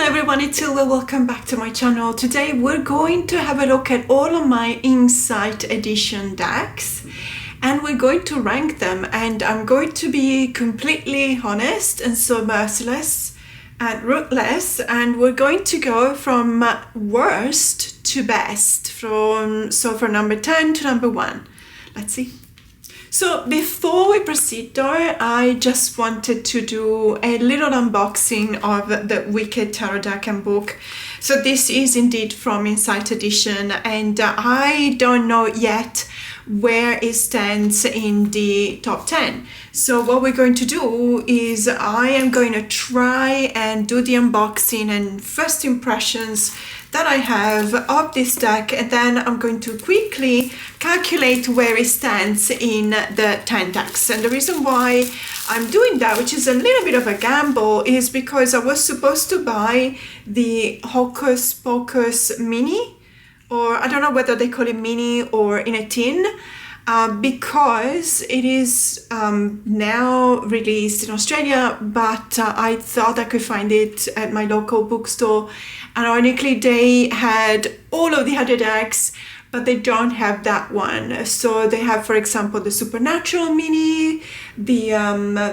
everyone, it's Silvia. Welcome back to my channel. Today we're going to have a look at all of my Insight Edition decks and we're going to rank them, and I'm going to be completely honest and so merciless and ruthless, and we're going to go from worst to best, from number 10 to number 1. Let's see. So before we proceed though, I just wanted to do a little unboxing of the Wicked Tarot deck and book. So this is indeed from Insight Edition, and I don't know yet where it stands in the top 10. So what we're going to do is I am going to try and do the unboxing and first impressions that I have of this deck, and then I'm going to quickly calculate where it stands in the 10 decks. And the reason why I'm doing that, which is a little bit of a gamble, is because I was supposed to buy the Hocus Pocus mini, or I don't know whether they call it mini or in a tin, because it is now released in Australia, but I thought I could find it at my local bookstore. And ironically, they had all of the other decks, but they don't have that one. So they have, for example, the Supernatural mini, the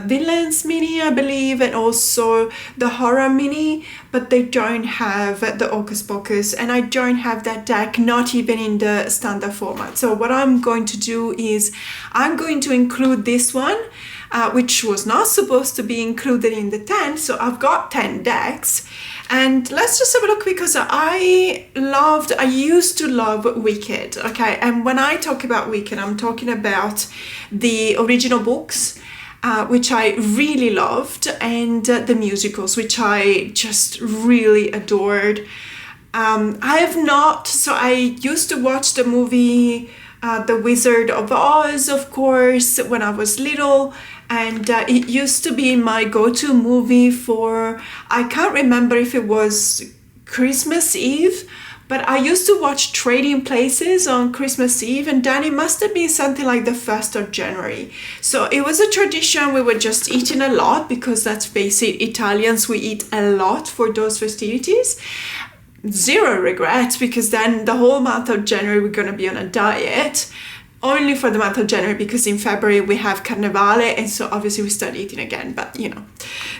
Villains mini, I believe, and also the Horror mini, but they don't have the Hocus Pocus, and I don't have that deck, not even in the standard format. So what I'm going to do is I'm going to include this one, which was not supposed to be included in the 10. So I've got 10 decks. And let's just have a look, because I used to love Wicked, okay? And when I talk about Wicked, I'm talking about the original books, which I really loved, and the musicals, which I just really adored. I used to watch the movie The Wizard of Oz, of course, when I was little. And it used to be my go-to movie for, I can't remember if it was Christmas Eve, but I used to watch Trading Places on Christmas Eve, and then it must have been something like the 1st of January. So it was a tradition. We were just eating a lot, because let's face it, Italians, we eat a lot for those festivities. Zero regrets, because then the whole month of January we're going to be on a diet. Only for the month of January, because in February we have Carnevale, and so obviously we start eating again, but you know.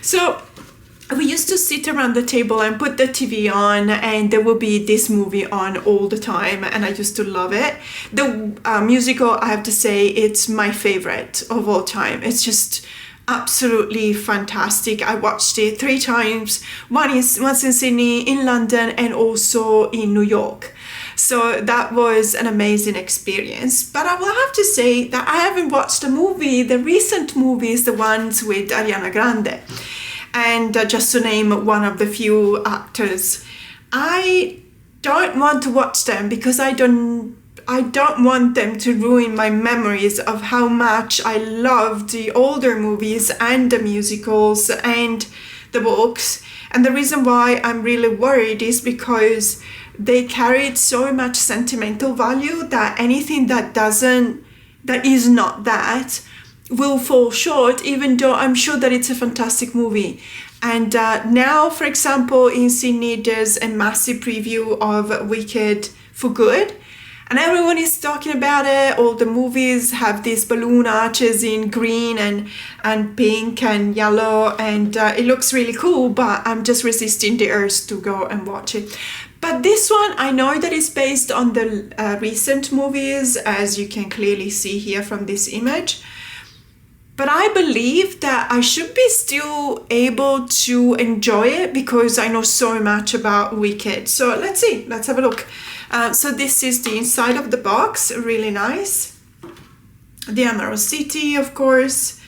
So we used to sit around the table and put the TV on, and there will be this movie on all the time, and I used to love it. The musical, I have to say, it's my favorite of all time. It's just absolutely fantastic. I watched it 3 times, once in Sydney, in London, and also in New York. So that was an amazing experience. But I will have to say that I haven't watched the recent movies, the ones with Ariana Grande. And just to name one of the few actors, I don't want to watch them, because I don't want them to ruin my memories of how much I loved the older movies and the musicals and the books. And the reason why I'm really worried is because they carried so much sentimental value that anything that is not that will fall short, even though I'm sure that it's a fantastic movie. And now, for example, in Sydney, there's a massive preview of Wicked for Good, and everyone is talking about it. All the movies have these balloon arches in green and pink and yellow, and it looks really cool, but I'm just resisting the urge to go and watch it. But this one, I know that it's based on the recent movies, as you can clearly see here from this image. But I believe that I should be still able to enjoy it, because I know so much about Wicked. So let's see, let's have a look. So this is the inside of the box, really nice. The Emerald City, of course.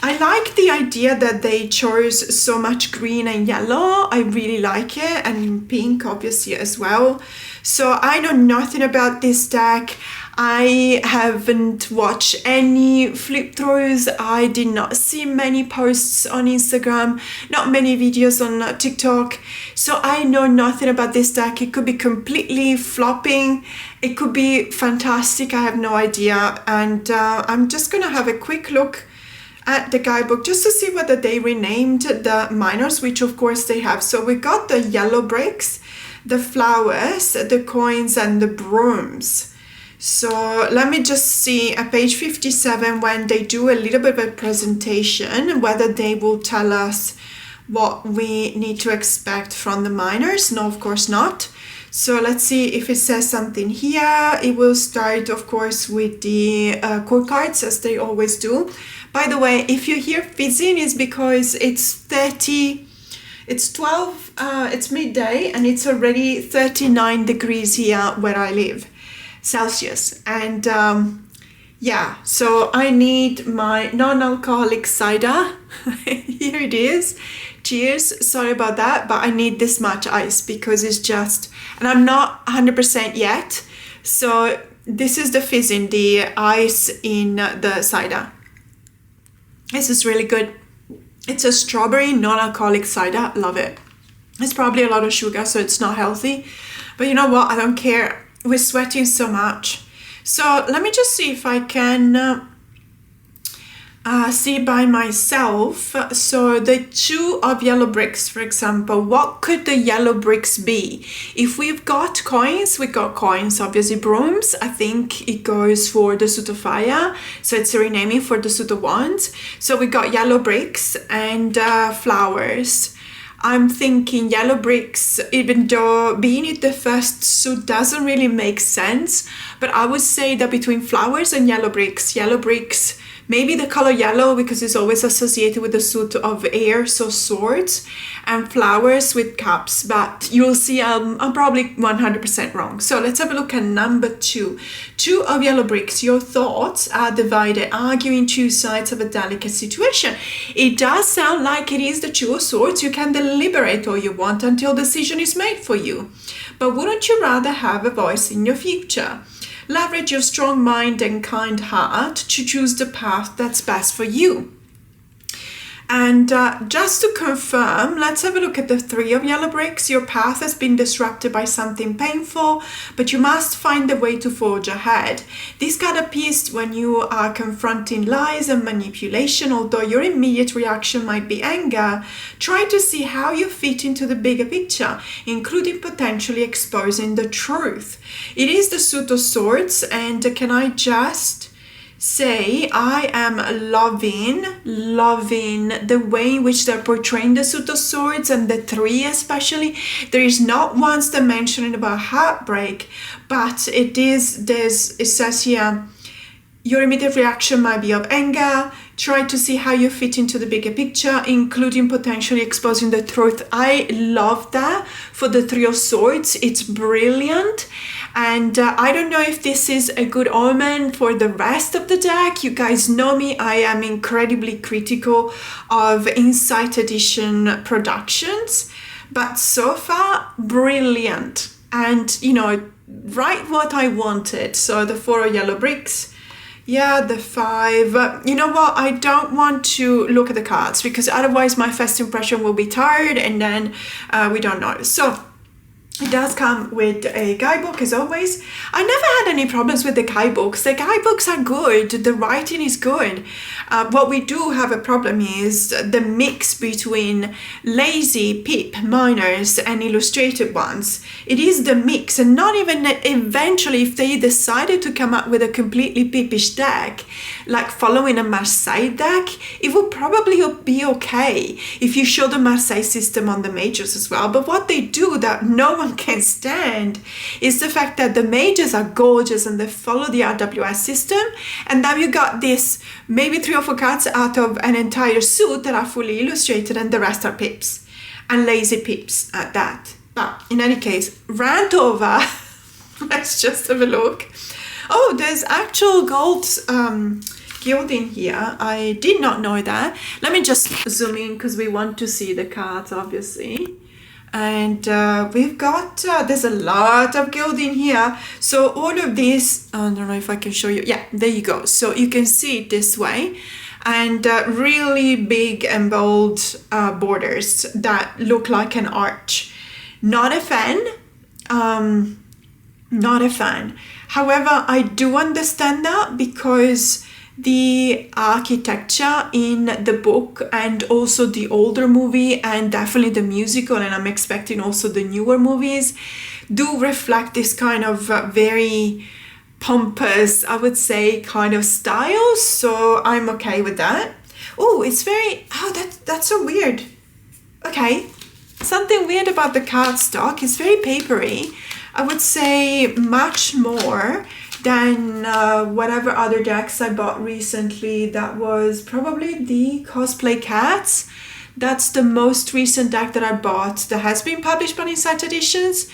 I like the idea that they chose so much green and yellow. I really like it, and pink obviously as well. So I know nothing about this deck. I haven't watched any flip throughs. I did not see many posts on Instagram, not many videos on TikTok. So I know nothing about this deck. It could be completely flopping. It could be fantastic. I have no idea. And I'm just gonna have a quick look at the guidebook just to see whether they renamed the minors, which of course they have. So we got the yellow bricks, the flowers, the coins, and the brooms. So let me just see at page 57 when they do a little bit of a presentation, whether they will tell us what we need to expect from the minors. No, of course not. So let's see if it says something here. It will start, of course, with the core cards, as they always do. By the way, if you hear fizzing, it's because it's 12, it's midday, and it's already 39 degrees here where I live, Celsius. And yeah, so I need my non-alcoholic cider. Here it is. Cheers. Sorry about that, but I need this much ice because it's just, and I'm not 100% yet. So this is the fizzing, the ice in the cider. This is really good. It's a strawberry non-alcoholic cider. Love it. It's probably a lot of sugar, so it's not healthy. But you know what? I don't care. We're sweating so much. So let me just see if I can see by myself. So the 2 of yellow bricks, for example, what could the yellow bricks be? If we've got coins, we got coins, obviously. Brooms, I think it goes for the suit of fire, so it's a renaming for the suit of wands. So we got yellow bricks and flowers. I'm thinking yellow bricks, even though being it the first suit doesn't really make sense, but I would say that between flowers and yellow bricks, maybe the color yellow because it's always associated with the suit of air, so swords, and flowers with cups, but you'll see I'm probably 100% wrong. So let's have a look at number 2. 2 of yellow bricks. Your thoughts are divided, arguing 2 sides of a delicate situation. It does sound like it is the 2 of swords. You can deliberate all you want until a decision is made for you. But wouldn't you rather have a voice in your future? Leverage your strong mind and kind heart to choose the path that's best for you. And just to confirm, let's have a look at the 3 of yellow bricks. Your path has been disrupted by something painful, but you must find a way to forge ahead. This card appears when you are confronting lies and manipulation. Although your immediate reaction might be anger, try to see how you fit into the bigger picture, including potentially exposing the truth. It is the suit of swords, and can I just say I am loving the way in which they're portraying the suit of swords, and the 3 especially. There is not once the mentioning about heartbreak, but it says here, your immediate reaction might be of anger. Try to see how you fit into the bigger picture, including potentially exposing the truth. I love that for the 3 of swords. It's brilliant. And I don't know if this is a good omen for the rest of the deck. You guys know me. I am incredibly critical of Insight Edition productions. But so far, brilliant. And, you know, right what I wanted. So the 4 of yellow bricks. Yeah, the 5. You know what? I don't want to look at the cards because otherwise my first impression will be tired and then we don't know. So it does come with a guidebook as always. I never had any problems with the guidebooks. The guidebooks are good. The writing is good. What we do have a problem is the mix between lazy pip minors and illustrated ones. It is the mix, and not even eventually if they decided to come up with a completely pipish deck, like following a Marseille deck, it would probably be okay if you show the Marseille system on the majors as well. But what they do that no one can stand is the fact that the majors are gorgeous and they follow the RWS system, and now you got this maybe 3 or 4 cards out of an entire suit that are fully illustrated, and the rest are pips and lazy pips at that. But in any case, rant over. Let's just have a look. Oh, there's actual gold gilding here. I did not know that. Let me just zoom in because we want to see the cards, obviously. And we've got, there's a lot of gilding here. So all of this, I don't know if I can show you. Yeah, there you go. So you can see it this way. And really big and bold borders that look like an arch. Not a fan. Not a fan. However, I do understand that because the architecture in the book and also the older movie and definitely the musical, and I'm expecting also the newer movies, do reflect this kind of very pompous, I would say, kind of style. So I'm okay with that. Oh, it's very, that's so weird. Okay, something weird about the cardstock. It's very papery. I would say much more than whatever other decks I bought recently. That was probably the Cosplay Cats. That's the most recent deck that I bought that has been published by Insight Editions.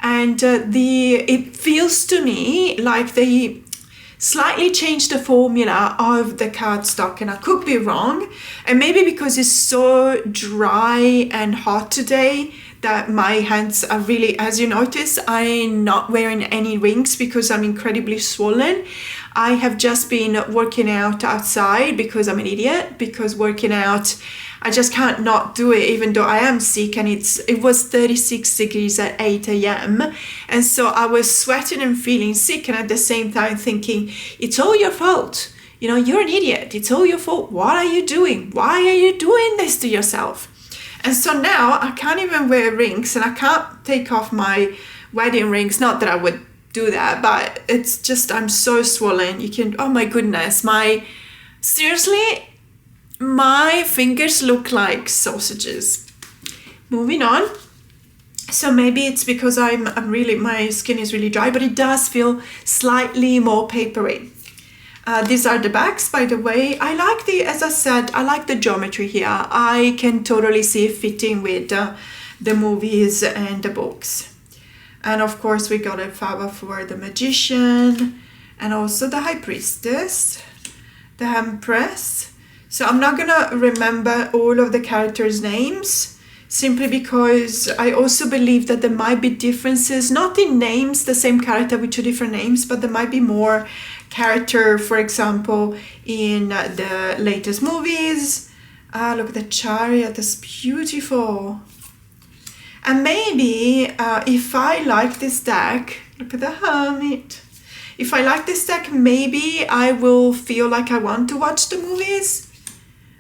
And it feels to me like they slightly changed the formula of the cardstock, and I could be wrong, and maybe because it's so dry and hot today that my hands are really, as you notice, I'm not wearing any rings because I'm incredibly swollen. I have just been working out outside because I'm an idiot, because working out, I just can't not do it even though I am sick, and it was 36 degrees at 8 a.m. And so I was sweating and feeling sick, and at the same time thinking, it's all your fault. You know, you're an idiot. It's all your fault. What are you doing? Why are you doing this to yourself? And so now I can't even wear rings, and I can't take off my wedding rings. Not that I would do that, but it's just, I'm so swollen. You can, oh my goodness, seriously, my fingers look like sausages. Moving on. So maybe it's because my skin is really dry, but it does feel slightly more papery. These are the backs, by the way. As I said, I like the geometry here. I can totally see it fitting with the movies and the books. And of course, we got a Faba for the Magician, and also the High Priestess, the Empress. So I'm not gonna remember all of the characters' names, simply because I also believe that there might be differences, not in names, the same character with two different names, but there might be more character, for example, in the latest movies. Look at the chariot, that's beautiful. And maybe if I like this deck, look at the Hermit. If I like this deck, maybe I will feel like I want to watch the movies.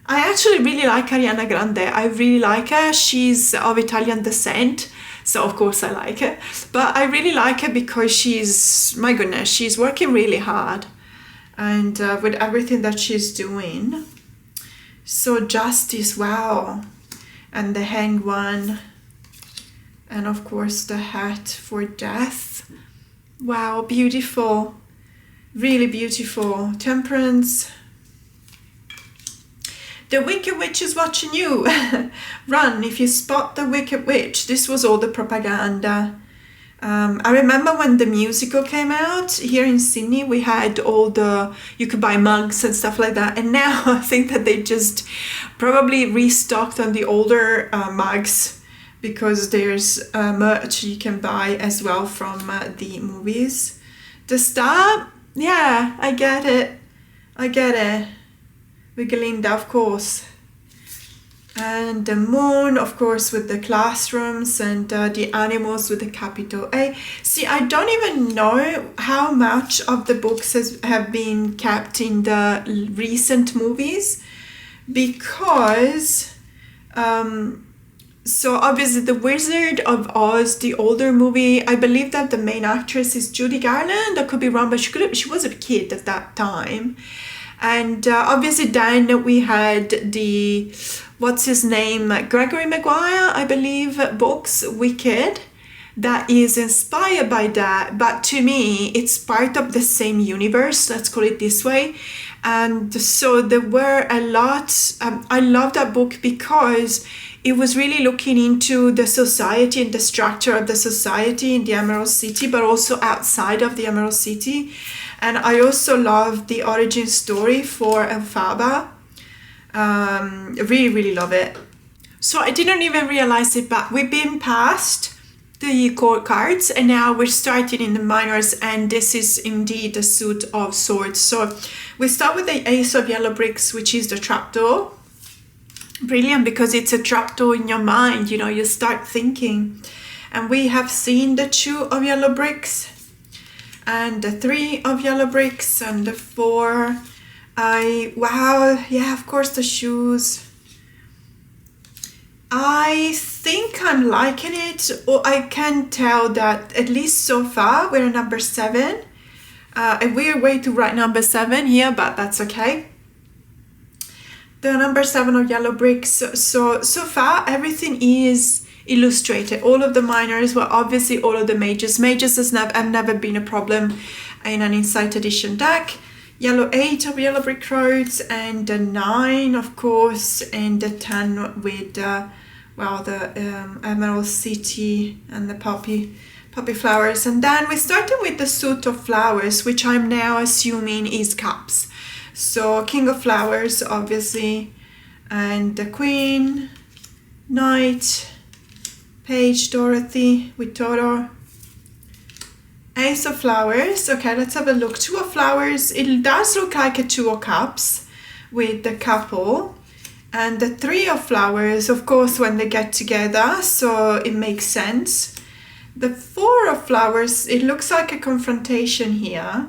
I actually really like Ariana Grande. I really like her. She's of Italian descent, so of course I like her. But I really like her because my goodness, she's working really hard, and with everything that she's doing. So Justice, wow. And the Hanged One. And of course the Hat for Death. Wow, beautiful. Really beautiful. Temperance. The Wicked Witch is watching you. Run if you spot the Wicked Witch. This was all the propaganda. I remember when the musical came out here in Sydney, we had you could buy mugs and stuff like that. And now I think that they just probably restocked on the older mugs, because there's merch you can buy as well from the movies. The Star, yeah, I get it. With Glinda, of course. And the Moon, of course, with the classrooms, and the animals with the capital A. See, I don't even know how much of the books have been kept in the recent movies, because so obviously the Wizard of Oz, the older movie, I believe that the main actress is Judy Garland. I could be wrong, but she was a kid at that time. And obviously then we had the, what's his name, Gregory Maguire, I believe, books, Wicked, that is inspired by that. But to me, it's part of the same universe, let's call it this way. And so there were a lot, I love that book because it was really looking into the society and the structure of the society in the Emerald City, but also outside of the Emerald City. And I also love the origin story for Elphaba. Really, really love it. So I didn't even realize it, but we've been past the court cards, and now we're starting in the minors, and this is indeed the Suit of Swords. So we start with the Ace of Yellow Bricks, which is the trapdoor. Brilliant, because it's a trapdoor in your mind, you start thinking. And we have seen the 2 of yellow bricks, and the 3 of yellow bricks, and the 4 Wow, yeah, of course the shoes. I think I'm liking it, or I can tell that at least so far we're at number 7. A weird way to write number 7 here, but that's okay. The number 7 of yellow bricks. So far everything is illustrated. All of the minors, well, obviously all of the majors. Majors have never been a problem in an Insight Edition deck. Yellow 8 of yellow brick roads, and the 9, of course, and the 10 with the Emerald City and the poppy flowers. And then we started with the suit of flowers, which I'm now assuming is cups. So King of Flowers, obviously, and the Queen, Knight, Page, Dorothy with Toro, Ace of Flowers. Okay, let's have a look. 2 of Flowers. It does look like a 2 of Cups with the couple. And the 3 of Flowers, of course, when they get together, so it makes sense. The 4 of Flowers, it looks like a confrontation here.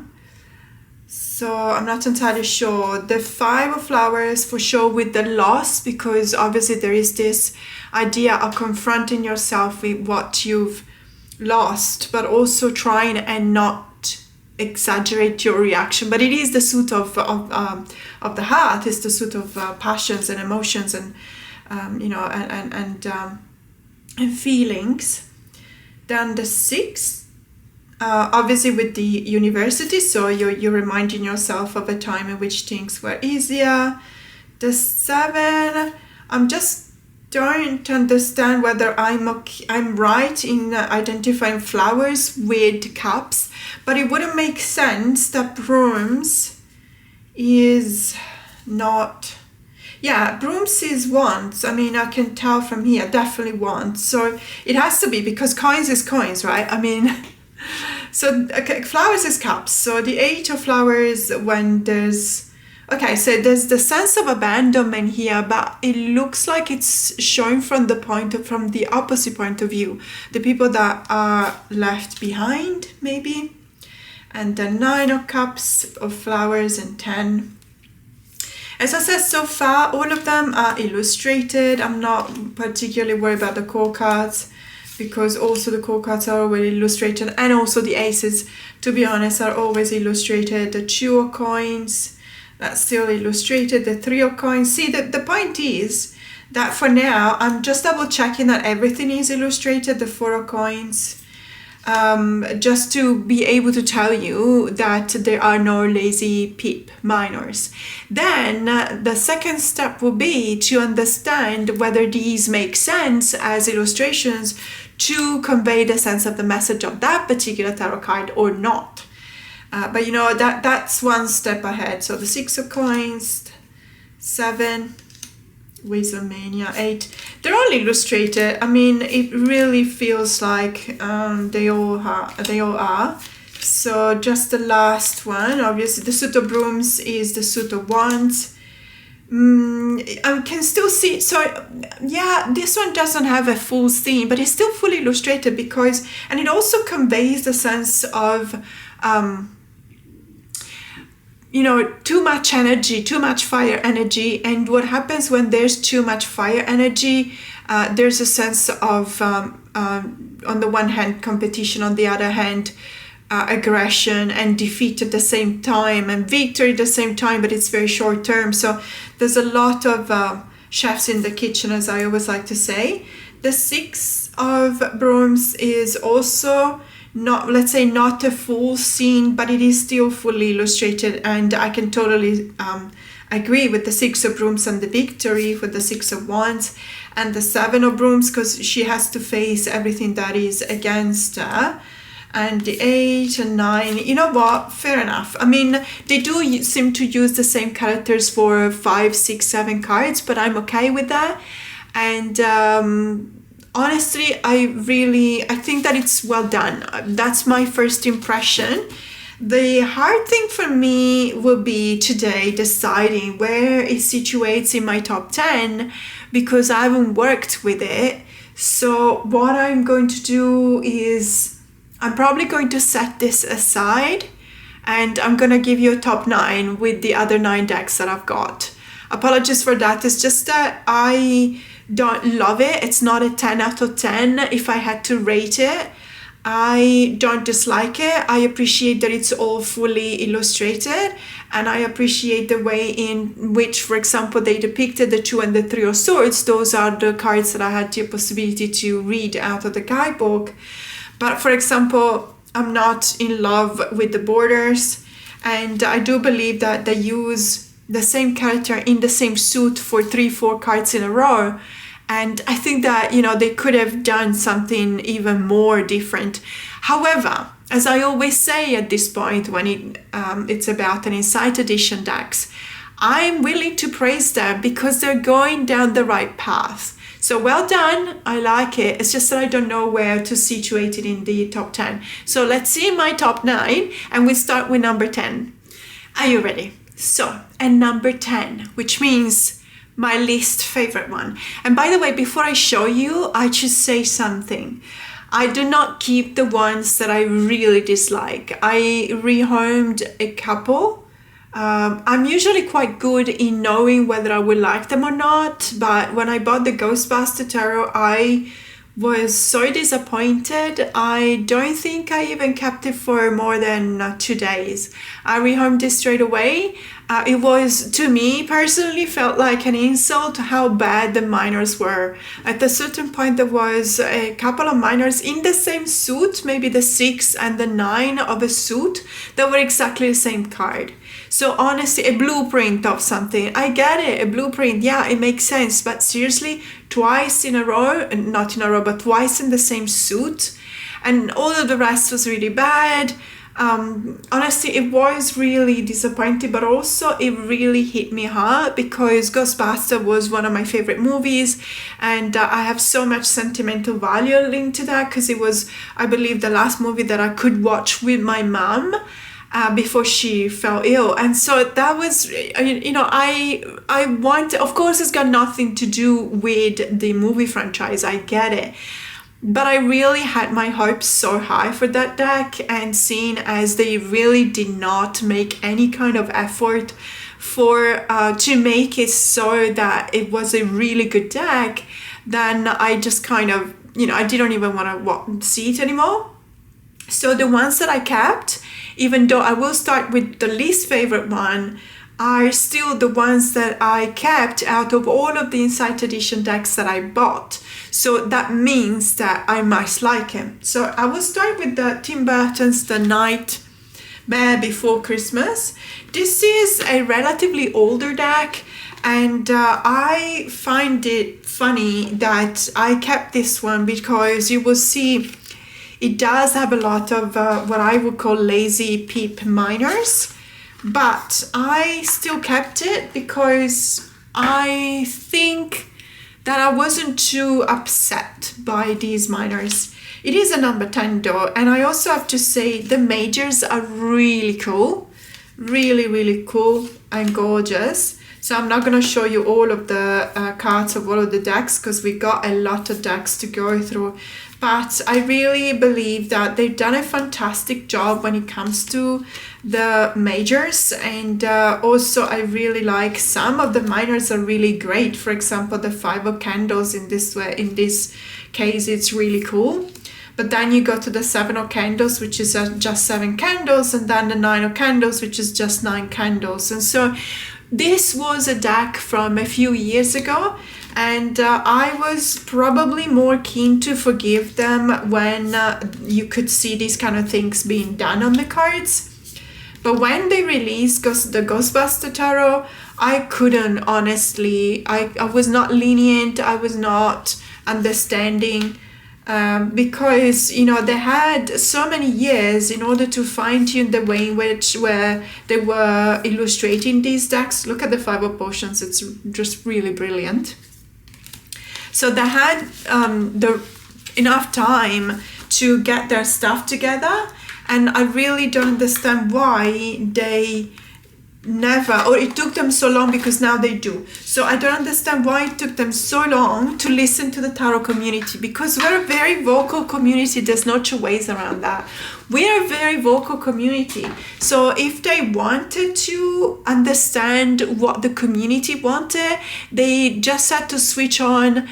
So I'm not entirely sure. The 5 of Flowers for sure with the loss, because obviously there is this idea of confronting yourself with what you've lost, but also trying and not exaggerate your reaction. But it is the suit of the heart. It's the suit of passions and emotions and and feelings. Then the 6. Obviously with the university, so you're reminding yourself of a time in which things were easier. The 7, I'm just don't understand whether I'm right in identifying flowers with cups, but it wouldn't make sense that brooms is not. Yeah, brooms is wands. I mean, I can tell from here, definitely wands. So it has to be, because coins is coins, right? I mean, so okay, flowers is cups. So the 8 of flowers, when there's, okay, so there's the sense of abandonment here, but it looks like it's showing from the opposite point of view, the people that are left behind, maybe. And the 9 of cups of flowers and 10. As I said, so far all of them are illustrated. I'm not particularly worried about the core cards, because also the core cards are already illustrated, and also the aces, to be honest, are always illustrated. The 2 of coins, that's still illustrated. The 3 of coins. See, the point is that for now I'm just double checking that everything is illustrated. The 4 of coins, just to be able to tell you that there are no lazy peep minors. Then the second step will be to understand whether these make sense as illustrations to convey the sense of the message of that particular tarot card or not. But you know, that's one step ahead. So the 6 of coins, 7, Wisdomania, 8. They're all illustrated. I mean, it really feels like they all are. So just the last one, obviously the suit of brooms is the suit of wands. I can still see, so yeah, this one doesn't have a full theme, but it's still fully illustrated, because, and it also conveys the sense of too much energy, too much fire energy. And what happens when there's too much fire energy, there's a sense of on the one hand competition, on the other hand aggression and defeat at the same time, and victory at the same time, but it's very short term. So there's a lot of chefs in the kitchen, as I always like to say. The 6 of brooms is also not, let's say, not a full scene, but it is still fully illustrated, and I can totally agree with the 6 of brooms and the victory for the 6 of wands, and the 7 of brooms, because she has to face everything that is against her. And the 8 and 9, you know what, fair enough. I mean, they do seem to use the same characters for 5, 6, 7 cards, but I'm okay with that. And honestly, I think that it's well done. That's my first impression. The hard thing for me will be today deciding where it situates in my top 10, because I haven't worked with it. So what I'm going to do is I'm probably going to set this aside and I'm gonna give you a top 9 with the other 9 decks that I've got. Apologies for that. It's just that I don't love it. It's not a 10 out of 10 if I had to rate it. I don't dislike it. I appreciate that it's all fully illustrated, and I appreciate the way in which, for example, they depicted the 2 and the 3 of swords. Those are the cards that I had the possibility to read out of the guidebook. But for example, I'm not in love with the borders, and I do believe that they use the same character in the same suit for 3-4 cards in a row. And I think that, they could have done something even more different. However, as I always say at this point when it's about an Insight Edition decks, I'm willing to praise them because they're going down the right path. So well done, I like it. It's just that I don't know where to situate it in the top 10. So let's see my top 9, and we start with number 10. Are you ready? So, and number 10, which means my least favorite one. And by the way, before I show you, I should say something. I do not keep the ones that I really dislike. I rehomed a couple. I'm usually quite good in knowing whether I would like them or not, but when I bought the Ghostbuster Tarot, I was so disappointed. I don't think I even kept it for more than 2 days. I rehomed it straight away. It was, to me personally, felt like an insult how bad the minors were. At a certain point, there was a couple of minors in the same suit, maybe the 6 and the 9 of a suit, that were exactly the same card. So honestly, a blueprint of something. I get it, a blueprint, yeah, it makes sense. But seriously, twice in a row, not in a row, but twice in the same suit. And all of the rest was really bad. Honestly, it was really disappointing, but also it really hit me hard because Ghostbuster was one of my favorite movies, and I have so much sentimental value linked to that because it was, I believe, the last movie that I could watch with my mom before she fell ill. And so that was, I want, of course, it's got nothing to do with the movie franchise, I get it. But I really had my hopes so high for that deck, and seeing as they really did not make any kind of effort to make it so that it was a really good deck, then I just kind of, I didn't even want to see it anymore. So the ones that I kept, even though I will start with the least favorite one, are still the ones that I kept out of all of the Insight Edition decks that I bought. So that means that I must like him. So I will start with the Tim Burton's The Nightmare Before Christmas. This is a relatively older deck, and I find it funny that I kept this one because you will see it does have a lot of what I would call lazy peep minors. But I still kept it because I think that I wasn't too upset by these minors. It is a number 10 though, and I also have to say the majors are really cool. Really, really cool and gorgeous. So I'm not going to show you all of the cards of all of the decks because we got a lot of decks to go through. But I really believe that they've done a fantastic job when it comes to the majors, and also I really like some of the minors are really great. For example, the 5 of Candles in this case, it's really cool. But then you go to the 7 of Candles, which is just 7 candles, and then the 9 of Candles, which is just 9 candles. And so this was a deck from a few years ago, and I was probably more keen to forgive them when you could see these kind of things being done on the cards. But when they released the Ghostbuster Tarot, I couldn't, honestly. I was not lenient, I was not understanding, because they had so many years in order to fine-tune the way in which where they were illustrating these decks. Look at the 5 of Potions, it's just really brilliant. So they had enough time to get their stuff together, and I really don't understand why they never, or it took them so long, because now they do. So I don't understand why it took them so long to listen to the tarot community, because we're a very vocal community. There's no two ways around that. We are a very vocal community. So if they wanted to understand what the community wanted, they just had to switch on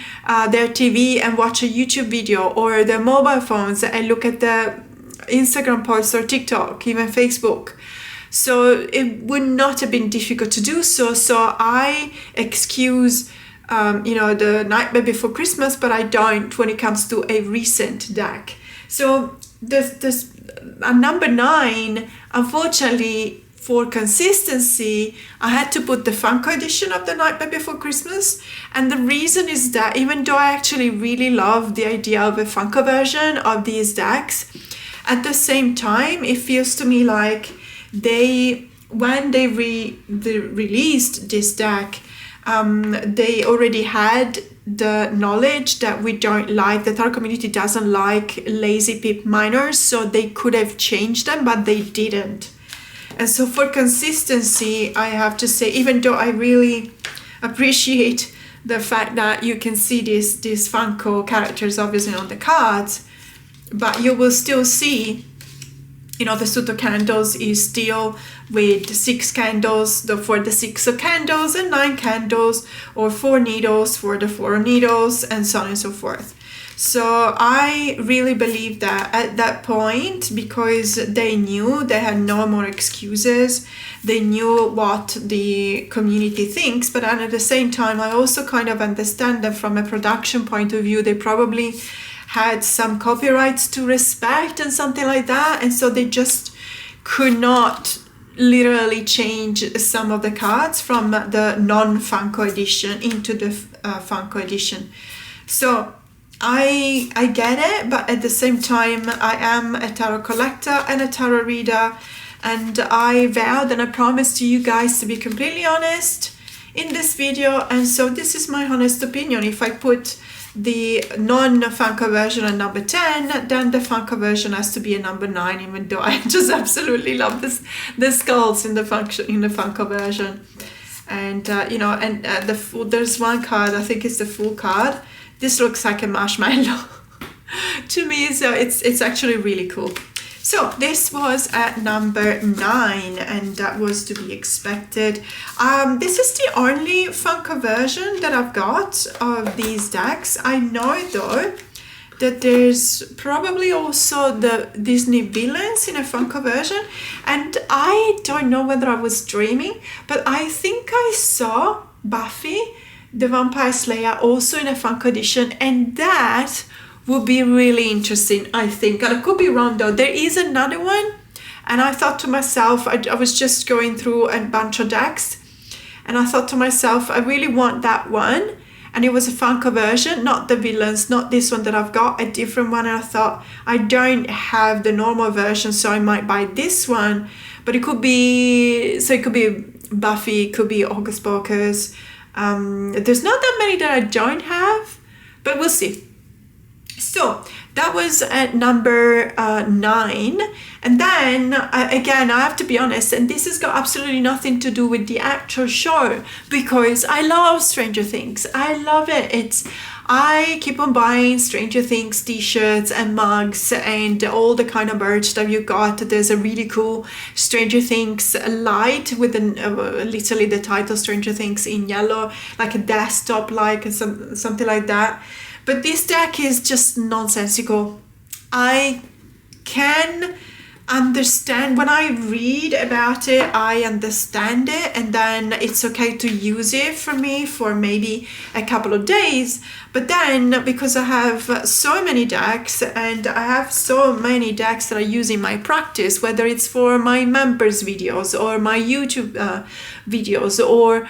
their TV and watch a YouTube video, or their mobile phones and look at the Instagram posts or TikTok, even Facebook. So it would not have been difficult to do so. So I excuse, the Nightmare Before Christmas, but I don't when it comes to a recent deck. So there's a number 9, unfortunately, for consistency, I had to put the Funko edition of the Nightmare Before Christmas. And the reason is that even though I actually really love the idea of a Funko version of these decks, at the same time, it feels to me like when they released this deck, they already had the knowledge that we don't like, the tarot community doesn't like lazy pip minors, so they could have changed them, but they didn't. And so for consistency, I have to say, even though I really appreciate the fact that you can see these Funko characters obviously on the cards, but you will still see, the suit of candles is still with 6 candles for the 6 of candles, and 9 candles, or 4 needles for the 4 needles, and so on and so forth. So I really believe that at that point, because they knew they had no more excuses, they knew what the community thinks, but at the same time, I also kind of understand that from a production point of view, they probably had some copyrights to respect and something like that, and so they just could not literally change some of the cards from the non-Funko edition into the Funko edition. So I get it, but at the same time, I am a tarot collector and a tarot reader, and I vowed and I promised to you guys to be completely honest in this video, and so this is my honest opinion. If I put the non-Funko version at number 10, then the Funko version has to be a number 9, even though I just absolutely love the skulls in the Funko version. And there's one card, I think it's the full card. This looks like a marshmallow to me, so it's actually really cool. So this was at number 9, and that was to be expected. This is the only Funko version that I've got of these decks. I know though that there's probably also the Disney villains in a Funko version, and I don't know whether I was dreaming, but I think I saw Buffy the Vampire Slayer also in a Funko edition, and that would be really interesting, I think. And I could be wrong though. There is another one, and I thought to myself, I was just going through a bunch of decks, and I thought to myself, I really want that one. And it was a Funko version, not the villains, not this one that I've got, a different one. And I thought, I don't have the normal version, so I might buy this one. But it could be Buffy, it could be Hocus Pocus. There's not that many that I don't have, but we'll see. So that was at number 9. And then again, I have to be honest, and this has got absolutely nothing to do with the actual show, because I love Stranger Things. I love it. I keep on buying Stranger Things t-shirts and mugs and all the kind of merch that you got. There's a really cool Stranger Things light with literally the title Stranger Things in yellow, like a desktop like, and something like that. But this deck is just nonsensical. I can understand, when I read about it, I understand it, and then it's okay to use it for me for maybe a couple of days. But then, because I have so many decks, and I have so many decks that I use in my practice, whether it's for my members videos or my YouTube videos, or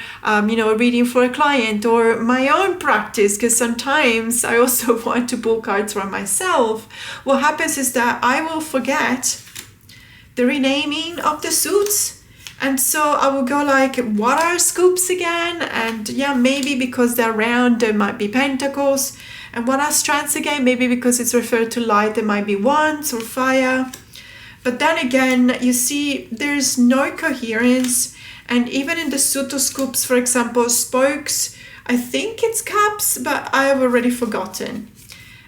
reading for a client, or my own practice, because sometimes I also want to pull cards for myself, what happens is that I will forget the renaming of the suits, and so I will go like, what are scoops again? And yeah, maybe because they're round there might be pentacles. And what are strands again? Maybe because it's referred to light, there might be wands or fire. But then again, you see, there's no coherence, And even in the Sutoscoops, for example, spokes, I think it's caps, but I have already forgotten.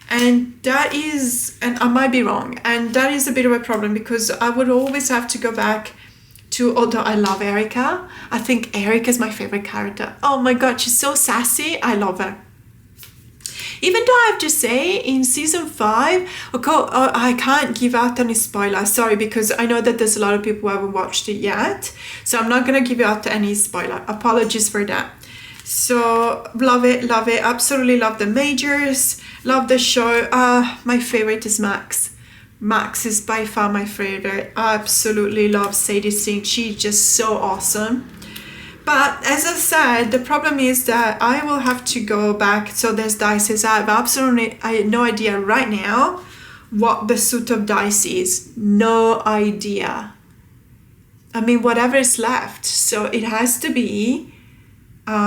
And that is, and I might be wrong, and that is a bit of a problem because I would always have to go back to, although I love Erica. I think Erica is my favorite character. Oh my god, she's so sassy. I love her. Even though I have to say, in season 5, I can't give out any spoilers, sorry, because I know that there's a lot of people who haven't watched it yet. So I'm not going to give out any spoiler. Apologies for that. So love it, absolutely love the majors, love the show. My favorite is Max. Max is by far my favorite. I absolutely love Sadie Sink. She's just so awesome. But as I said, the problem is that I will have to go back. So there's dices. I have no idea right now what the suit of dice is. No idea. I mean, whatever is left. So it has to be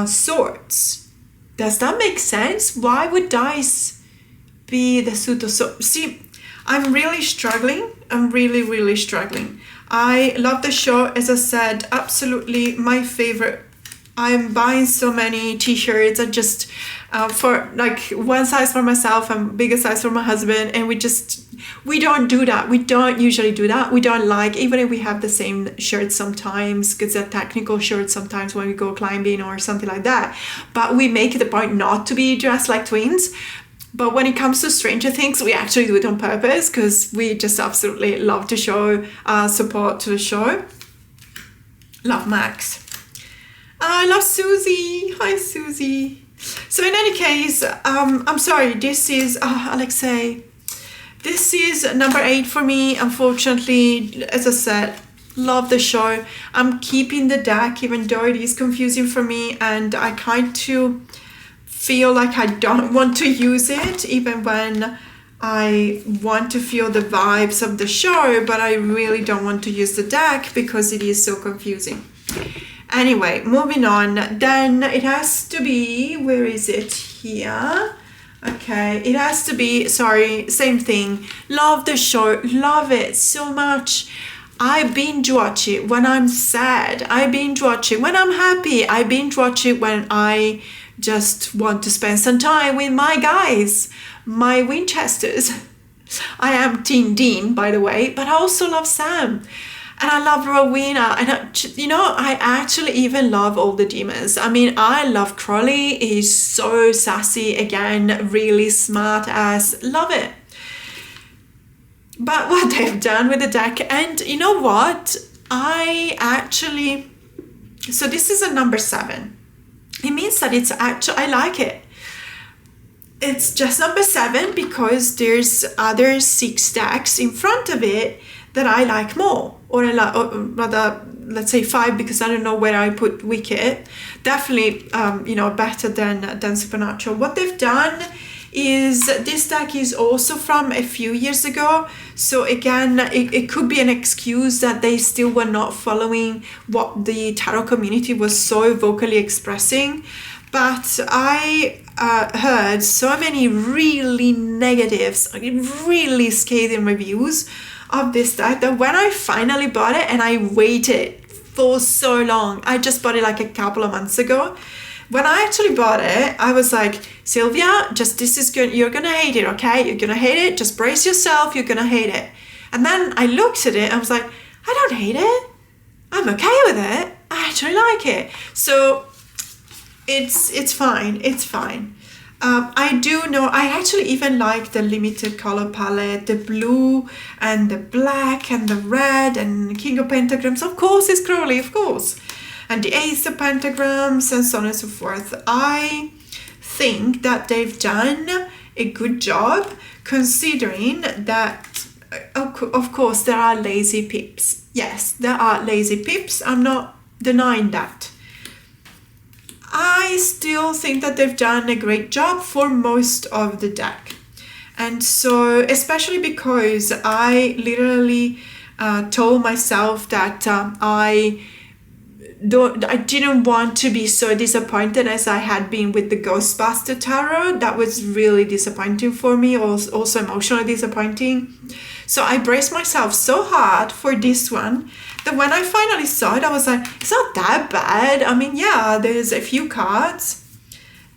swords. Does that make sense? Why would dice be the suit of swords? See, I'm really struggling. I'm really, really struggling. I love the show, as I said, absolutely my favorite. I'm buying so many t-shirts. I just, for like one size for myself and bigger size for my husband. And we don't do that. We don't usually do that. We don't like, even if we have the same shirts sometimes, because they're technical shirts sometimes when we go climbing or something like that. But we make it a point not to be dressed like twins. But when it comes to Stranger Things, we actually do it on purpose because we just absolutely love to show support to the show. Love Max. I love Susie. Hi, Susie. So in any case, I'm sorry, this is, Alexei, this is number 8 for me. Unfortunately, as I said, love the show. I'm keeping the deck even though it is confusing for me, and I kind of feel like I don't want to use it even when I want to feel the vibes of the show, but I really don't want to use the deck because it is so confusing. Anyway, moving on. Then it has to be, where is it? Here. Okay, it has to be, sorry, same thing. Love the show, love it so much. I binge watch it when I'm sad. I binge watch it when I'm happy. I binge watch it when I just want to spend some time with my guys, my Winchesters. I am Team Dean, by the way, but I also love Sam. And I love Rowena. And, I actually even love all the demons. I mean, I love Crowley. He's so sassy. Again, really smart ass. Love it. But what they've done with the deck, and you know what? So this is a number 7. It means that it's actually, I like it. It's just number 7 because there's other 6 decks in front of it that I like more. Or rather, let's say 5 because I don't know where I put Wicked. Definitely, better than Supernatural. What they've done is this deck is also from a few years ago. So again, it could be an excuse that they still were not following what the tarot community was so vocally expressing. But I heard so many really negatives, really scathing reviews of this deck that when I finally bought it, and I waited for so long, I just bought it like a couple of months ago. When I actually bought it, I was like, Silvia, this is good. You're going to hate it, okay? You're going to hate it. Just brace yourself. You're going to hate it. And then I looked at it and I was like, I don't hate it. I'm okay with it. I actually like it. So it's fine. It's fine. I do know, I actually even like the limited color palette, the blue and the black and the red and King of Pentagrams. Of course, it's Crowley, of course. And the Ace of Pentagrams and so on and so forth. I think that they've done a good job considering that, of course, there are lazy pips. Yes, there are lazy pips. I'm not denying that. I still think that they've done a great job for most of the deck. And so, especially because I literally told myself that I I didn't want to be so disappointed as I had been with the Ghostbuster Tarot. That was really disappointing for me, also emotionally disappointing. So I braced myself so hard for this one that when I finally saw it, I was like, it's not that bad. I mean, yeah, there's a few cards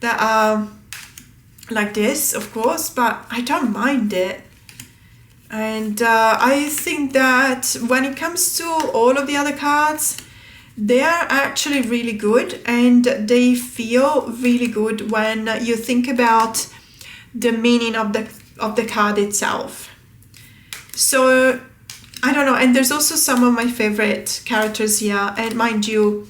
that are like this, of course, but I don't mind it. And I think that when it comes to all of the other cards, they are actually really good, and they feel really good when you think about the meaning of the card itself. So I don't know, and there's also some of my favorite characters here, and mind you,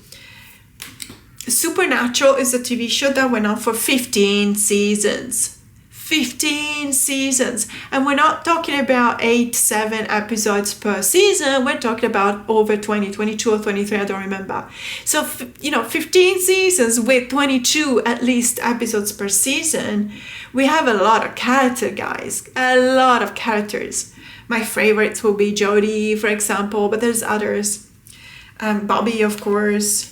Supernatural is a TV show that went on for 15 seasons. 15 seasons, and we're not talking about 8-7 episodes per season. We're talking about over 20, 22 or 23, I don't remember. So 15 seasons with 22 at least episodes per season. We have a lot of character, guys, a lot of characters. My favorites will be Jodie, for example, but there's others. Bobby, of course.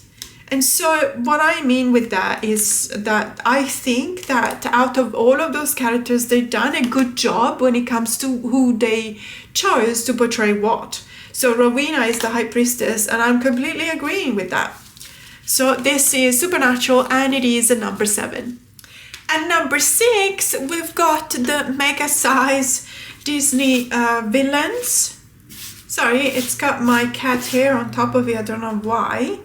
And so what I mean with that is that I think that out of all of those characters, they've done a good job when it comes to who they chose to portray what. So Rowena is the High Priestess, and I'm completely agreeing with that. So this is Supernatural, and it is a number 7. And number 6, we've got the mega size Disney villains. Sorry, it's got my cat hair on top of it, I don't know why.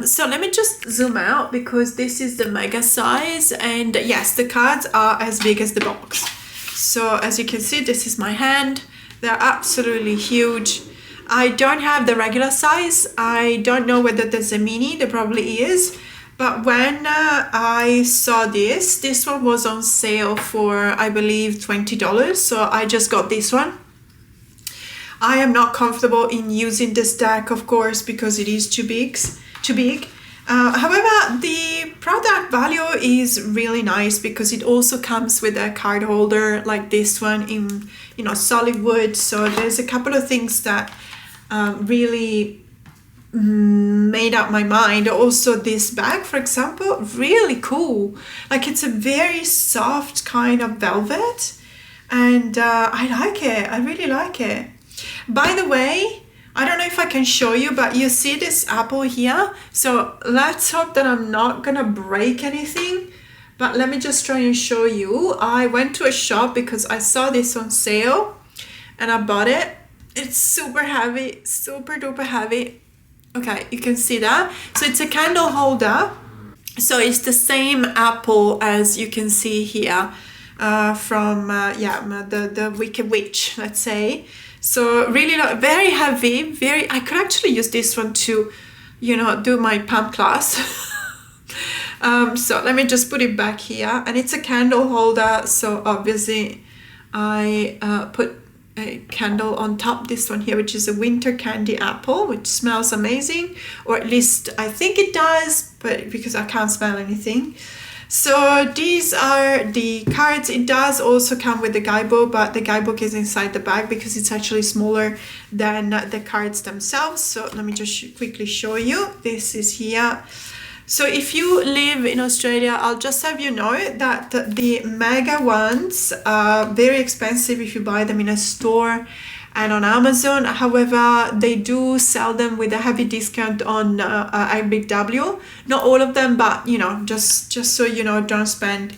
So let me just zoom out, because this is the mega size, and yes, the cards are as big as the box. So as you can see, this is my hand. They're absolutely huge. I don't have the regular size. I don't know whether there's a mini. There probably is. But when I saw this one was on sale for, I believe, $20. So I just got this one. I am not comfortable in using this deck, of course, because it is too big. However, the product value is really nice, because it also comes with a card holder like this one in solid wood. So there's a couple of things that really made up my mind. Also, this bag, for example, really cool. Like, it's a very soft kind of velvet, and I like it. I really like it. By the way, I don't know if I can show you, but you see this apple here? So let's hope that I'm not gonna break anything. But let me just try and show you. I went to a shop because I saw this on sale and I bought it. It's super heavy, super duper heavy. Okay, you can see that. So it's a candle holder. So it's the same apple as you can see here from the Wicked Witch, let's say. So really very heavy, I could actually use this one to, do my palm class. So let me just put it back here, and it's a candle holder. So obviously I put a candle on top, this one here, which is a winter candy apple, which smells amazing, or at least I think it does, but because I can't smell anything. So these are the cards. It does also come with the guidebook, but the guidebook is inside the bag because it's actually smaller than the cards themselves. So let me just quickly show you. This is here. So if you live in Australia, I'll just have you know that the mega ones are very expensive if you buy them in a store and on Amazon. However, they do sell them with a heavy discount on IBW. Not all of them, but just so you know, don't spend.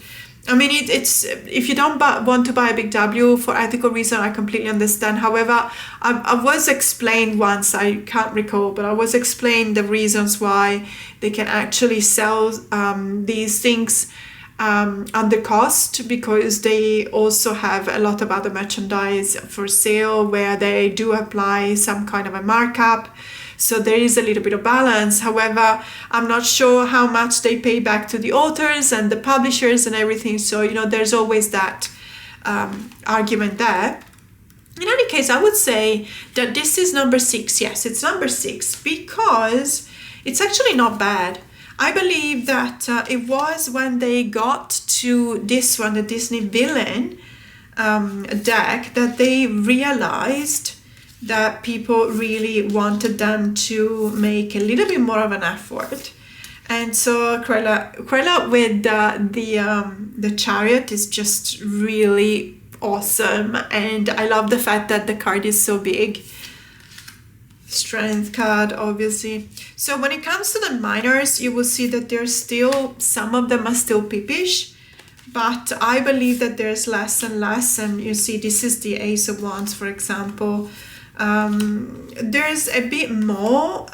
I mean, it's if you don't want to buy a big W for ethical reason, I completely understand. However, I was explained once, I can't recall, but I was explained the reasons why they can actually sell these things under cost, because they also have a lot of other merchandise for sale where they do apply some kind of a markup. So there is a little bit of balance. However, I'm not sure how much they pay back to the authors and the publishers and everything. So, there's always that argument there. In any case, I would say that this is number 6. Yes, it's number 6 because it's actually not bad. I believe that it was when they got to this one, the Disney villain deck, that they realized that people really wanted them to make a little bit more of an effort. And so Cruella with the chariot is just really awesome, and I love the fact that the card is so big. Strength card, obviously. So when it comes to the minors, you will see that there's still, some of them are still peepish, but I believe that there's less and less. And you see, this is the Ace of Wands, for example. There's a bit more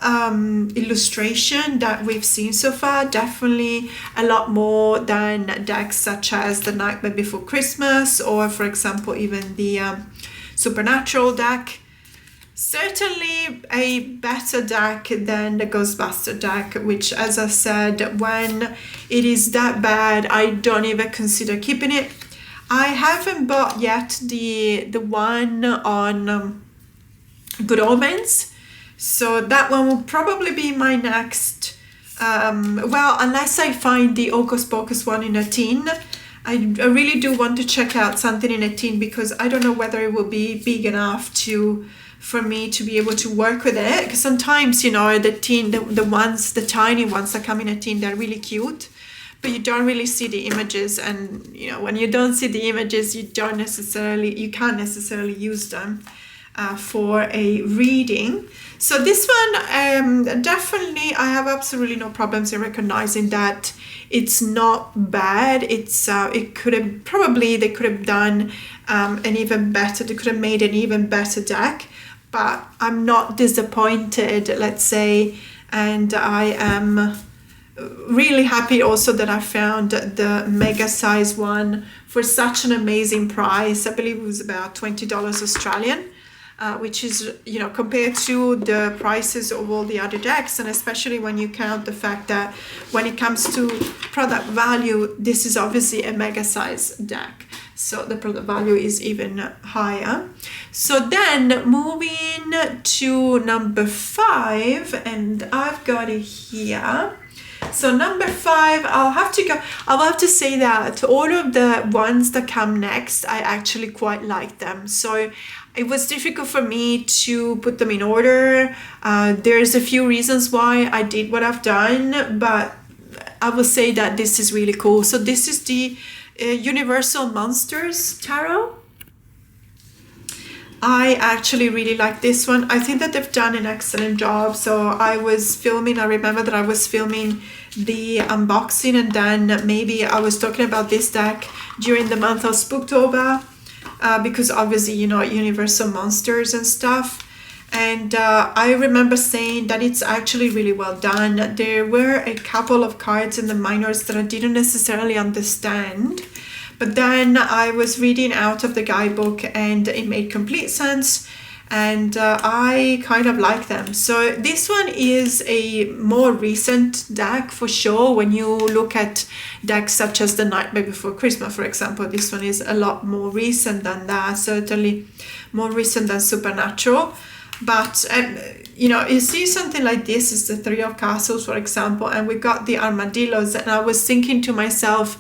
illustration that we've seen so far, definitely a lot more than decks such as the Nightmare Before Christmas, or for example even the Supernatural deck. Certainly a better deck than the Ghostbuster deck, which, as I said, when it is that bad, I don't even consider keeping it. I haven't bought yet the one on Good Omens, so that one will probably be my next, well, unless I find the Hocus Pocus one in a tin. I really do want to check out something in a tin, because I don't know whether it will be big enough for me to be able to work with it. Because sometimes, you know, the tin, the tiny ones that come in a tin, they're really cute, but you don't really see the images. And, you know, when you don't see the images, you can't necessarily use them for a reading. So this one, definitely, I have absolutely no problems in recognizing that it's not bad. It could have, probably they could have done an even better, they could have made an even better deck, but I'm not disappointed, let's say, and I am really happy also that I found the mega size one for such an amazing price. I believe it was about $20 Australian. Which is, you know, compared to the prices of all the other decks, and especially when you count the fact that when it comes to product value, this is obviously a mega size deck, so the product value is even higher. So then moving to number 5, and I've got it here. So number 5, I'll have to say that all of the ones that come next, I actually quite like them. So it was difficult for me to put them in order. There's a few reasons why I did what I've done, but I will say that this is really cool. So this is the Universal Monsters Tarot. I actually really like this one. I think that they've done an excellent job. So I remember that I was filming the unboxing, and then maybe I was talking about this deck during the month of Spooktober, because obviously, you know, Universal Monsters and stuff. And I remember saying that it's actually really well done. There were a couple of cards in the minors that I didn't necessarily understand, but then I was reading out of the guidebook and it made complete sense, and I kind of like them. So this one is a more recent deck for sure. When you look at decks such as the Nightmare Before Christmas, for example, this one is a lot more recent than that, certainly more recent than Supernatural. But you know, you see something like this is the Three of Castles, for example, and we got the armadillos, and I was thinking to myself,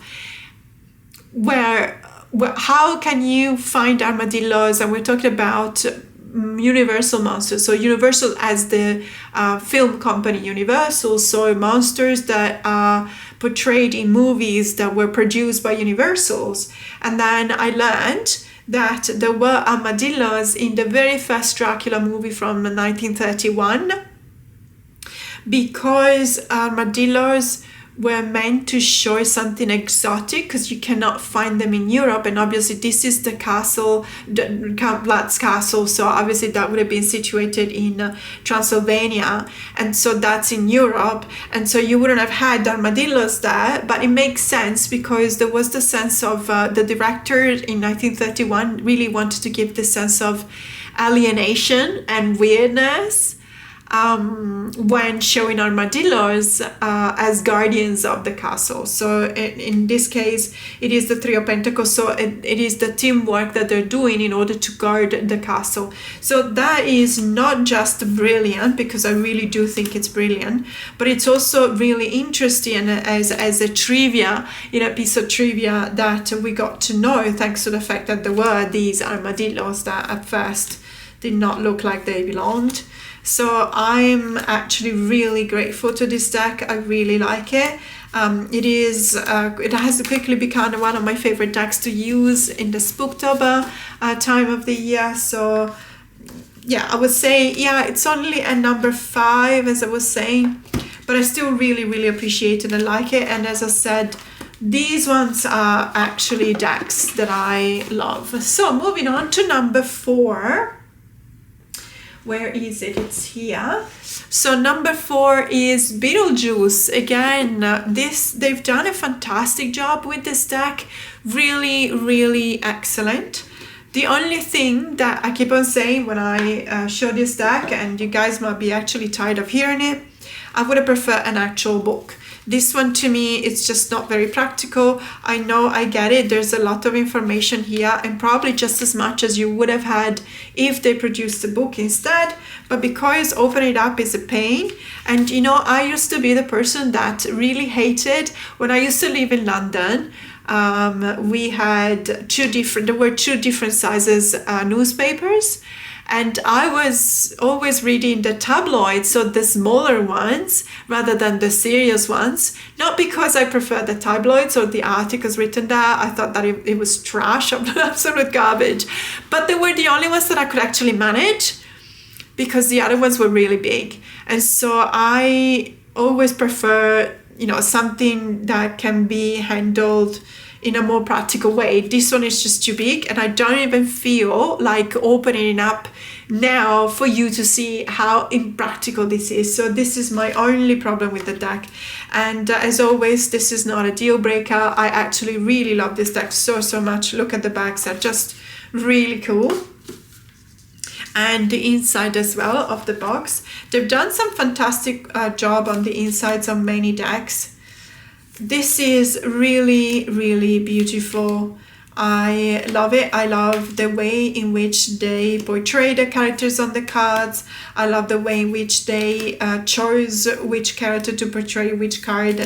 how can you find armadillos? And we're talking about Universal Monsters, so Universal as the film company Universal, so monsters that are portrayed in movies that were produced by Universals. And then I learned that there were armadillos in the very first Dracula movie from 1931, because armadillos were meant to show something exotic, because you cannot find them in Europe. And obviously this is the castle, Count Vlad's castle, so obviously that would have been situated in Transylvania, and so that's in Europe, and so you wouldn't have had armadillos there. But it makes sense, because there was the sense of the director in 1931 really wanted to give the sense of alienation and weirdness when showing armadillos as guardians of the castle. So in this case, it is the Three of Pentacles, so it is the teamwork that they're doing in order to guard the castle. So that is not just brilliant, because I really do think it's brilliant, but it's also really interesting as a trivia, you know, piece of trivia that we got to know thanks to the fact that there were these armadillos that at first did not look like they belonged. So I'm actually really grateful to this deck. I really like it. It has quickly become one of my favorite decks to use in the Spooktober time of the year. So yeah, I would say, yeah, it's only a number 5, as I was saying, but I still really, really appreciate it and like it. And as I said, these ones are actually decks that I love. So moving on to number 4. Where is it? It's here. So number 4 is Beetlejuice. Again, they've done a fantastic job with this deck. Really, really excellent. The only thing that I keep on saying when I show this deck, and you guys might be actually tired of hearing it, I would have preferred an actual book. This one, to me, it's just not very practical. I know, I get it. There's a lot of information here, and probably just as much as you would have had if they produced a book instead. But because opening it up is a pain, and you know, I used to be the person that really hated when I used to live in London. We had there were two different sizes newspapers, and I was always reading the tabloids, so the smaller ones rather than the serious ones. Not because I preferred the tabloids or the articles written there. I thought that it was trash, absolute garbage. But they were the only ones that I could actually manage, because the other ones were really big. And so I always prefer, you know, something that can be handled in a more practical way. This one is just too big, and I don't even feel like opening it up now for you to see how impractical this is. So this is my only problem with the deck. And as always, this is not a deal breaker. I actually really love this deck so much. Look at the backs, are just really cool. And the inside as well of the box. They've done some fantastic job on the insides of many decks. This is really, really beautiful. I love it. I love the way in which they portray the characters on the cards. I love the way in which they chose which character to portray which card,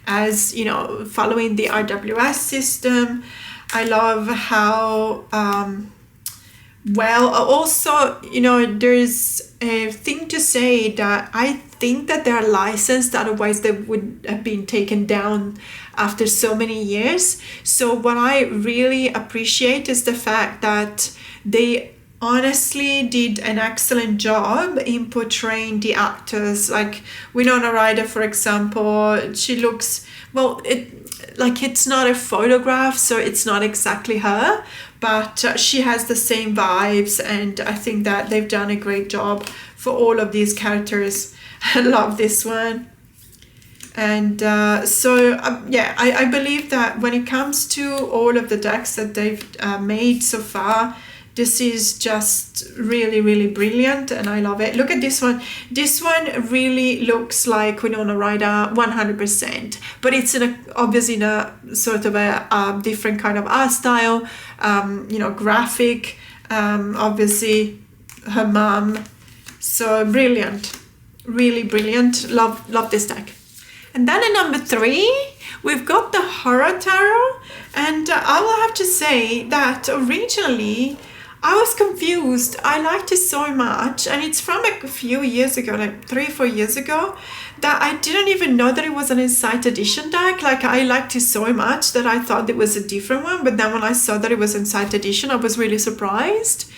as, you know, following the RWS system. I love how well, also, you know, there's a thing to say that I think that they're licensed, otherwise they would have been taken down after so many years. So what I really appreciate is the fact that they honestly did an excellent job in portraying the actors. Like Winona Ryder, for example, she looks, well, it's not a photograph, so it's not exactly her, but she has the same vibes, and I think that they've done a great job for all of these characters. I love this one. And I believe that when it comes to all of the decks that they've made so far, this is just really, really brilliant, and I love it. Look at this one. This one really looks like Winona Ryder 100%, but it's obviously in a sort of a different kind of art style, graphic, obviously her mom. So brilliant, really brilliant. Love this deck. And then at number 3, we've got the Horror Tarot, and I will have to say that originally I was confused. I liked it so much, and it's from a few years ago, like 3-4 years ago, that I didn't even know that it was an Insight Edition deck. Like, I liked it so much that I thought it was a different one, but then when I saw that it was Insight Edition, I was really surprised.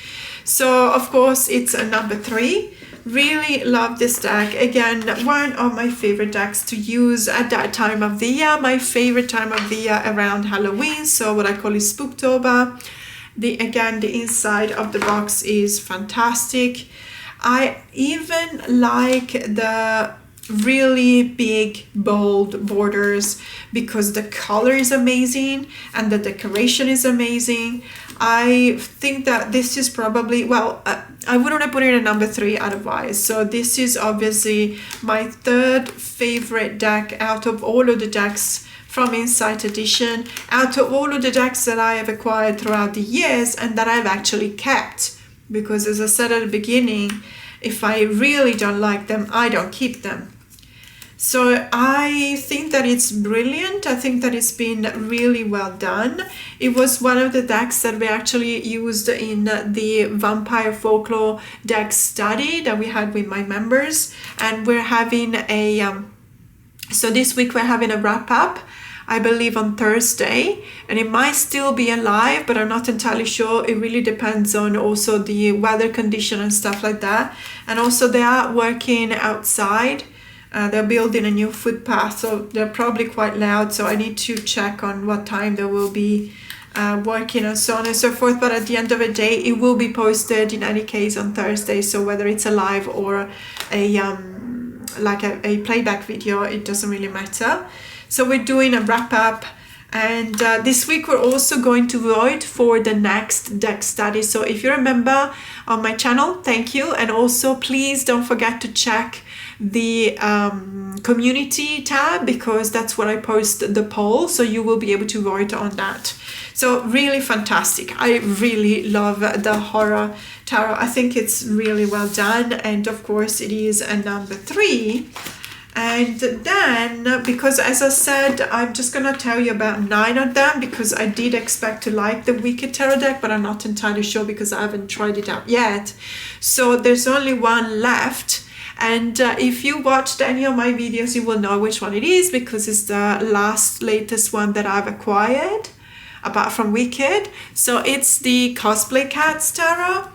So of course it's a number 3. Really love this deck. Again, one of my favorite decks to use at that time of the year. My favorite time of the year around Halloween, so what I call is Spooktober. The inside of the box is fantastic. I even like the really big, bold borders because the color is amazing and the decoration is amazing. I think that this is probably, I wouldn't have put it in number 3 otherwise. So this is obviously my 3rd favorite deck out of all of the decks from Insight Edition, out of all of the decks that I have acquired throughout the years and that I've actually kept. Because as I said at the beginning, if I really don't like them, I don't keep them. So I think that it's brilliant. I think that it's been really well done. It was one of the decks that we actually used in the Vampire Folklore deck study that we had with my members. And we're having so this week we're having a wrap up, I believe on Thursday, and it might still be alive, but I'm not entirely sure. It really depends on also the weather condition and stuff like that. And also they are working outside. They're building a new footpath, so they're probably quite loud, so I need to check on what time they will be working and so on and so forth. But at the end of the day, it will be posted in any case on Thursday, so whether it's a live or a playback video, it doesn't really matter. So we're doing a wrap up, and this week we're also going to vote for the next deck study. So if you remember on my channel, thank you, and also please don't forget to check the community tab, because that's where I post the poll, so you will be able to vote on that. So really fantastic. I really love the horror tarot. I think it's really well done, and of course it is a number 3. And then, because as I said, I'm just gonna tell you about 9 of them, because I did expect to like the Wicked Tarot deck, but I'm not entirely sure because I haven't tried it out yet. So there's only 1 left. And if you watched any of my videos, you will know which one it is, because it's the latest one that I've acquired, apart from Wicked. So it's the Cosplay Cats Tarot.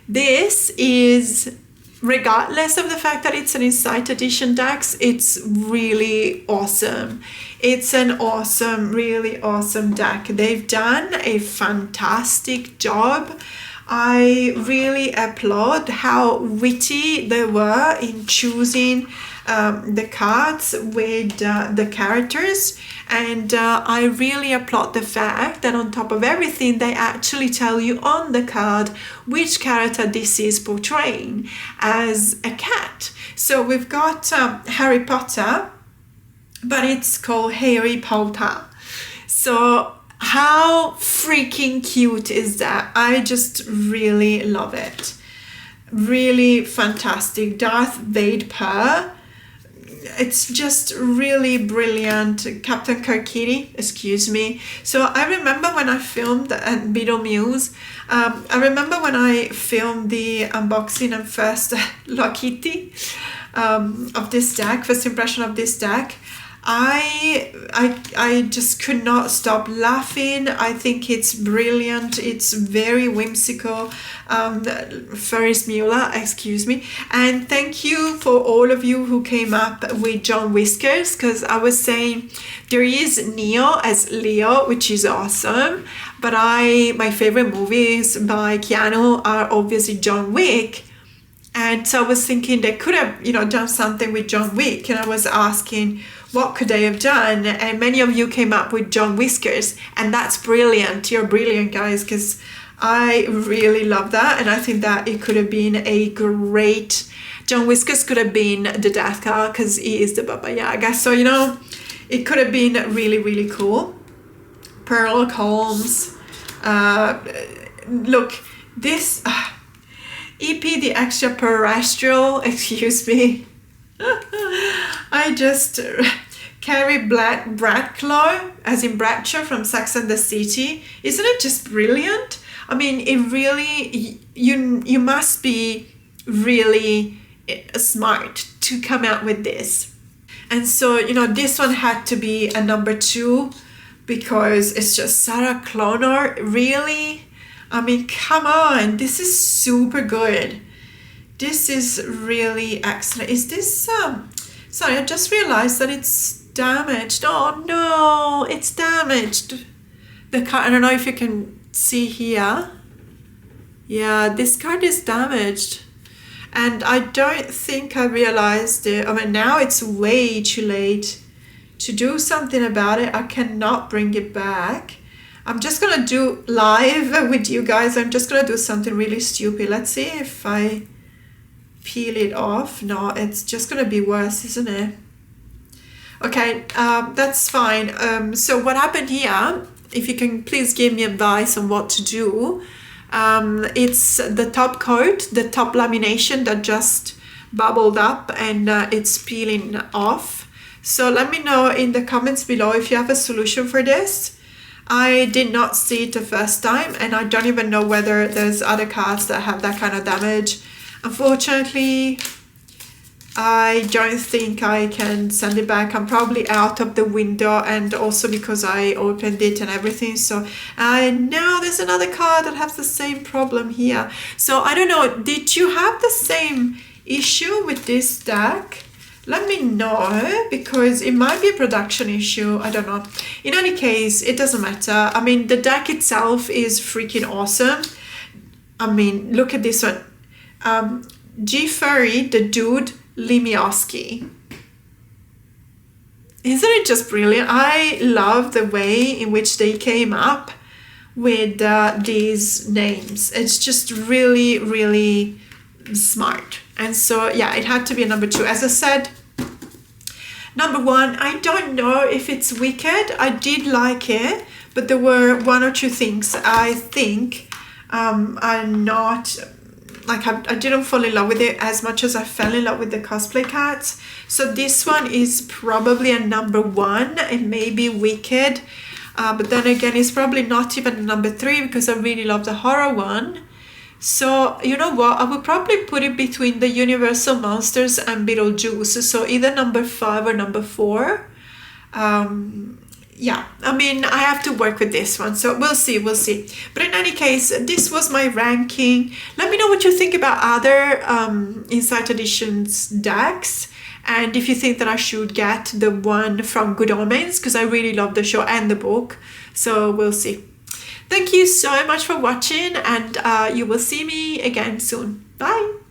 This is, regardless of the fact that it's an Insight Edition deck, it's really awesome. It's an awesome, really awesome deck. They've done a fantastic job. I really applaud how witty they were in choosing the cards with the characters, and I really applaud the fact that on top of everything they actually tell you on the card which character this is portraying as a cat. So we've got Harry Potter, but it's called Harry Potter. So how freaking cute is that? I just really love it. Really fantastic. Darth Vader. It's just really brilliant. Captain Kirkitty, excuse me. So I remember when I filmed at Beetlejuice, I remember when I filmed the unboxing and first Lockity of this deck, first impression of this deck, I just could not stop laughing. I think it's brilliant. It's very whimsical. Ferris Mueller, excuse me. And thank you for all of you who came up with John Whiskers, because I was saying there is Neo as Leo, which is awesome. But my favorite movies by Keanu are obviously John Wick. And so I was thinking they could have, done something with John Wick. And I was asking, what could they have done? And many of you came up with John Whiskers. And that's brilliant. You're brilliant, guys, because I really love that. And I think that it could have been a great... John Whiskers could have been the Death Card, because he is the Baba Yaga. So, it could have been really, really cool. Sherlock Holmes. Look, this... EP the extraterrestrial, excuse me. I just Carrie Bradshaw, as in Bradshaw from Sex and the City. Isn't it just brilliant? I mean, it really, you must be really smart to come out with this. And so, this one had to be a number 2, because it's just Sarah Connor, really? I mean, come on, this is super good. This is really excellent. Is this, sorry, I just realized that it's damaged. Oh no, it's damaged. The card, I don't know if you can see here. Yeah, this card is damaged. And I don't think I realized it. I mean, now it's way too late to do something about it. I cannot bring it back. I'm just gonna do live with you guys. I'm just gonna do something really stupid. Let's see if I peel it off. No, it's just gonna be worse, isn't it? Okay, that's fine. So what happened here, if you can please give me advice on what to do. It's the top coat, the top lamination that just bubbled up, and it's peeling off. So let me know in the comments below if you have a solution for this. I did not see it the first time, and I don't even know whether there's other cards that have that kind of damage. Unfortunately, I don't think I can send it back. I'm probably out of the window, and also because I opened it and everything. So I know there's another card that has the same problem here. So I don't know, did you have the same issue with this deck? Let me know, because it might be a production issue. I don't know. In any case, it doesn't matter. I mean, the deck itself is freaking awesome. I mean, look at this one. G Furry, the dude, Limioski. Isn't it just brilliant? I love the way in which they came up with these names. It's just really, really smart. And so, yeah, it had to be a number 2. As I said, number 1, I don't know if it's wicked. I did like it, but there were 1 or 2 things I think are not... Like, I didn't fall in love with it as much as I fell in love with the cosplay cats. So this one is probably a number 1. It may be wicked. But then again, it's probably not even a number 3 because I really love the horror one. So, you know what? I would probably put it between the Universal Monsters and Beetlejuice. So either number 5 or number 4. Yeah, I mean, I have to work with this one, so we'll see. But in any case, this was my ranking. Let me know what you think about other Insight Editions decks, and if you think that I should get the one from Good Omens, because I really love the show and the book. So we'll see. Thank you so much for watching, and you will see me again soon. Bye!